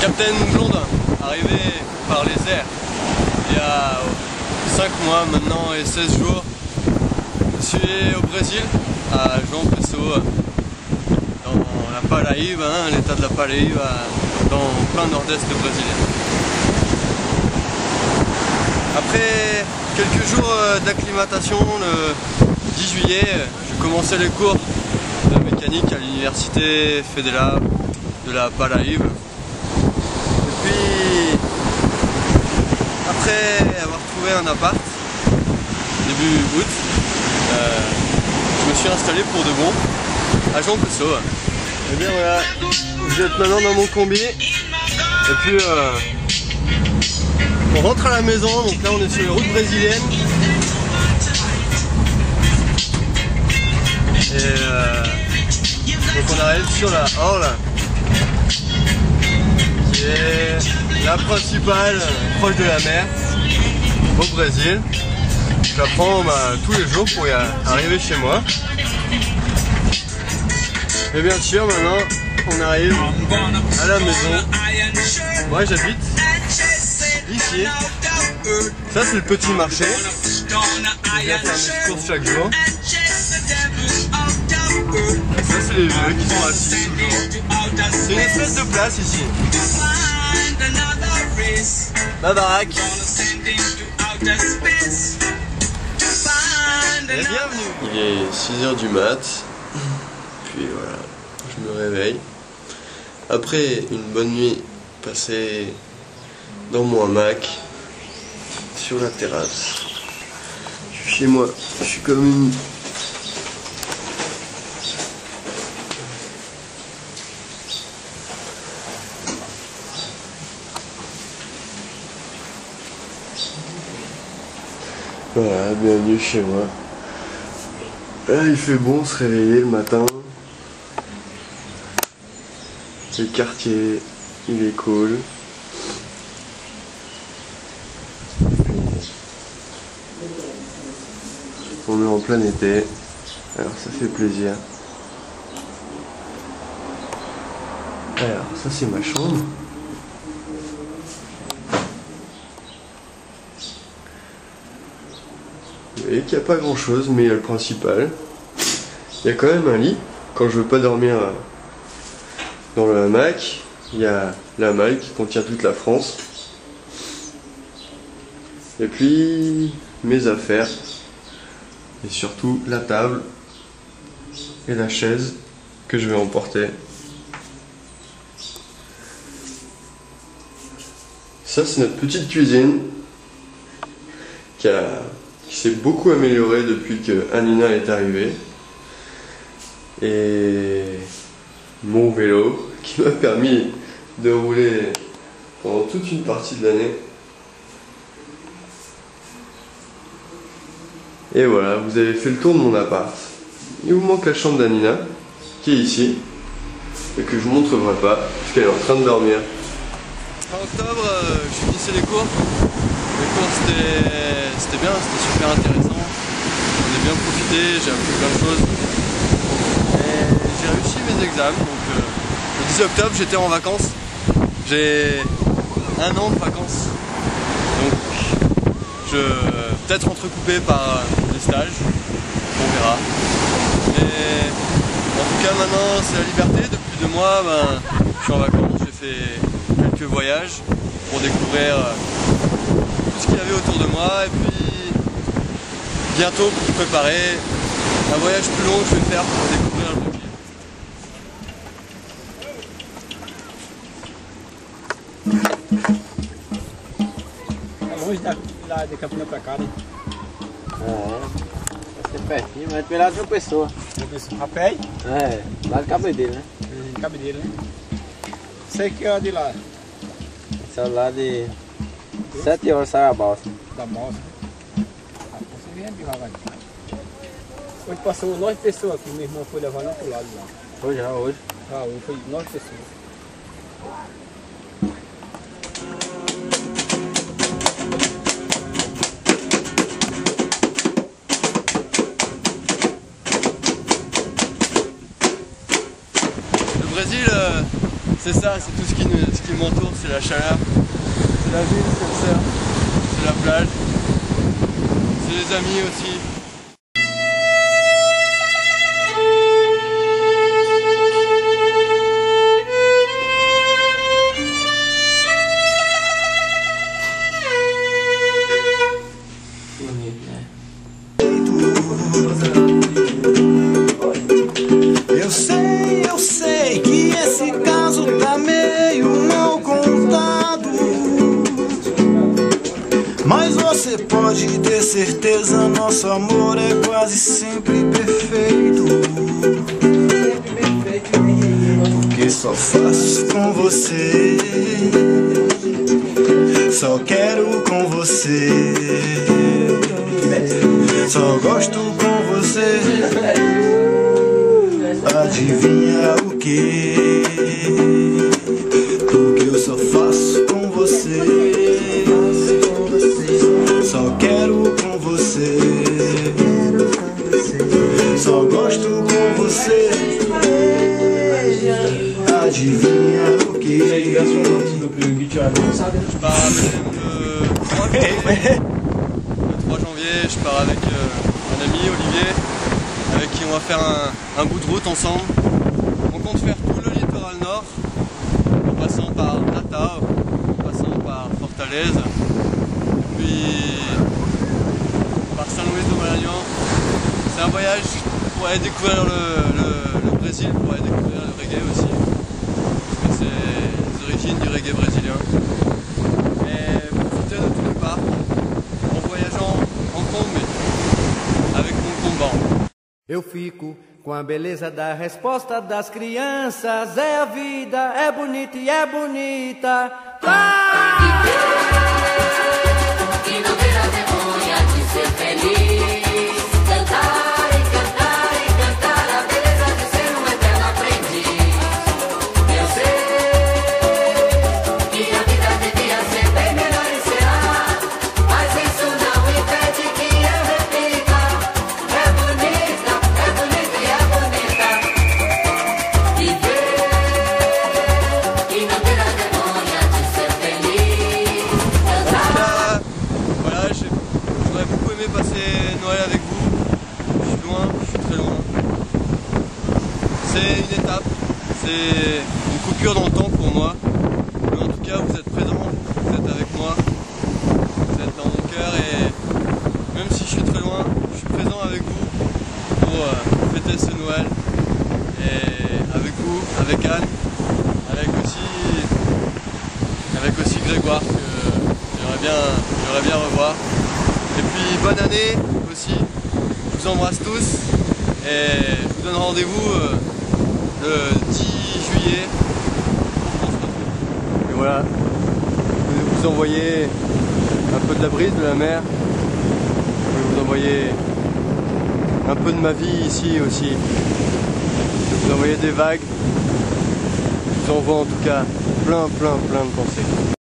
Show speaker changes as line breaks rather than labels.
Captain Blondin, arrivé par les airs il y a 5 mois maintenant et 16 jours. Je suis au Brésil, à João Pessoa, dans la Paraíba, l'état de la Paraíba, dans plein nord-est brésilien. Après quelques jours d'acclimatation, le 10 juillet, je commençais les cours de mécanique à l'université fédérale de la Paraíba. Et puis, après avoir trouvé un appart, début août, je me suis installé pour de bon à João Pessoa. Et bien voilà, vous êtes maintenant dans mon combi. Et puis on rentre à la maison, donc là on est sur les routes brésiliennes. Et donc on arrive sur la Orla, qui est la principale proche de la mer au Brésil. Je la prends tous les jours pour y arriver chez moi. Et bien sûr maintenant on arrive à la maison. Moi j'habite ici. Ça c'est le petit marché. Je viens faire mes courses chaque jour. Et ça c'est les vieux qui sont assis toujours. C'est une espèce de place ici. La baraque. Et bienvenue. Il est 6 h du mat. Puis voilà, je me réveille. Après une bonne nuit passée dans mon hamac, sur la terrasse. Je suis chez moi, je suis comme une... Voilà, bienvenue chez moi. Là, il fait bon se réveiller le matin. Le quartier, il est cool. On est en plein été, alors ça fait plaisir. Alors ça c'est ma chambre. Vous voyez qu'il n'y a pas grand chose, mais il y a le principal. Il y a quand même un lit, quand je veux pas dormir dans le hamac. Il y a la malle qui contient toute la France. Et puis mes affaires. Et surtout la table et la chaise que je vais emporter. Ça c'est notre petite cuisine qui s'est beaucoup améliorée depuis que Anina est arrivée. Et mon vélo qui m'a permis de rouler pendant toute une partie de l'année. Et voilà, vous avez fait le tour de mon appart. Il vous manque la chambre d'Anina, qui est ici, et que je vous montrerai pas, puisqu'elle est en train de dormir. Fin octobre, je finissais les cours. Les cours c'était bien, c'était super intéressant. On a bien profité, j'ai appris plein de choses. Et j'ai réussi mes examens, donc le 10 octobre j'étais en vacances. J'ai 1 an de vacances. Donc peut-être entrecoupé par des stages, on verra. Mais en tout cas maintenant c'est la liberté, depuis 2 mois je suis en vacances, j'ai fait quelques voyages pour découvrir tout ce qu'il y avait autour de moi et puis bientôt pour préparer un voyage plus long que je vais faire pour découvrir le Brésil.
Lá de Campina pra cá, né? Vai ser pertinho, mas pela de uma pessoa. A pé? Lá de Cabedelo, né? Cabedelo, né? Sei que é de lá. Saiu lá de 7 horas sai a balsa. Da balsa? Você vem devagar. Hoje passou 9 pessoas aqui, meu irmão foi levar lá pro lado lá. Foi já hoje? Hoje foi 9 pessoas.
Le Brésil, C'est ça, c'est tout ce qui m'entoure, c'est la chaleur, c'est la ville, c'est le cerf, c'est la plage, c'est les amis aussi.
Eu sei que esse caso tá meio mal contado, mas você pode ter certeza, nosso amor é quase sempre perfeito. Porque só faço com você, só quero com você, só gosto com você. Adivinha o que? Porque eu só faço com você, só quero com você, só gosto com você. Adivinha o que?
Je pars le 3 janvier, je pars avec un ami, Olivier, avec qui on va faire un bout de route ensemble. On compte faire tout le littoral nord, en passant par Natal, en passant par Fortaleza, puis par San Luis do Maranhão. C'est un voyage pour aller découvrir le Brésil, pour aller découvrir le reggae aussi, parce que c'est les origines du reggae brésilien. Et profiter de tous les parcs, en voyageant en Kombi, avec mon combat.
Eu fico com a beleza da resposta das crianças. É a vida, é bonita e é bonita.
E não ter a vergonha de ser feliz. Cantar e cantar e cantar a beleza de ser um eterno aprendiz. Eu sei que a vida devia ser bem melhor e será, mas isso não impede que eu repita. É bonita e é bonita. Viver e não ter a vergonha de ser feliz. Cantar.
Voilà, j'aurais beaucoup aimé passer Noël avec vous. Je suis loin, je suis très loin. C'est une étape, c'est une coupure dans le temps pour moi. Mais en tout cas, vous êtes présents, vous êtes avec moi, vous êtes dans mon cœur et même si je suis très loin, je suis présent avec vous pour fêter ce Noël. Et avec vous, avec Anne, avec aussi Grégoire que j'aimerais bien revoir. Et puis bonne année aussi, je vous embrasse tous et je vous donne rendez-vous le 10 juillet pour qu'on se retrouve. Et voilà, je vais vous envoyer un peu de la brise de la mer, je vais vous envoyer un peu de ma vie ici aussi, je vais vous envoyer des vagues, je vous envoie en tout cas plein de pensées.